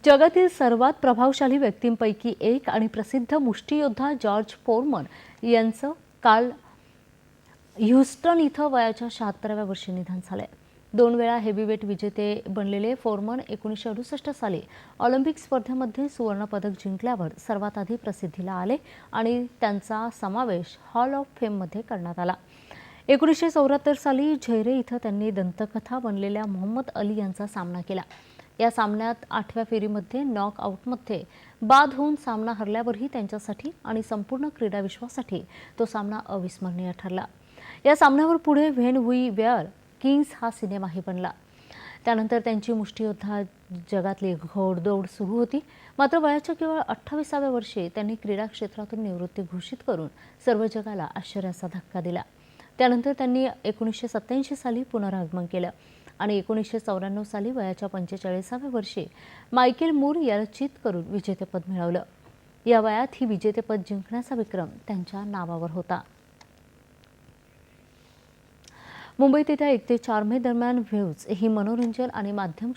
जगातील सर्वात प्रभावशाली व्यक्तींपैकी एक आणि प्रसिद्ध मुष्टियोद्धा जॉर्ज फोरमन यांचं काल ह्यूस्टन इथं वयाच्या 76व्या वर्षी निधन झालंय। 2 वेळा हेवीवेट विजेते बनलेले फोरमन 1968 साली ऑलिम्पिक स्पर्धेमध्ये सुवर्ण पदक जिंकल्यावर सर्वात आधी प्रसिद्धीला आले आणि त्यांचा समावेश हॉल ऑफ फेममध्ये करण्यात आला। 1974 साली झैरे इथं त्यांनी दंतकथा बनलेल्या मोहम्मद अली यांचा सामना केला। या सामन्यात 8व्या फेरीमध्ये नॉक आउटमध्ये बाद होऊन सामना हरल्यावरही त्यांच्यासाठी आणि संपूर्ण क्रीडा विश्वासाठी तो सामना अविस्मरणीय ठरला। या सामन्यावर पुढे व्हेन वी वेअर किंग्स हा सिनेमाही बनला। त्यानंतर त्यांची मुष्टियोद्धा जगातली घोडदौड सुरू होती। मात्र वयाच्या केवळ 28व्या वर्षी त्यांनी क्रीडा क्षेत्रातून निवृत्ती घोषित करून सर्व जगाला आश्चर्याचा धक्का दिला। त्यानंतर त्यांनी 1987 साली पुनरागमन केलं आणि 1994 साली वयाच्या 45व्या वर्षी मायकेल मूर याला चित करून विजेतेपद मिळवलं। या वयात ही विजेतेपद जिंकण्याचा विक्रम त्यांच्या नावावर होता। मुंबईत येत्या 1 ते 4 मे दरम्यान व्ह्यूज ही मनोरंजन आणि माध्यम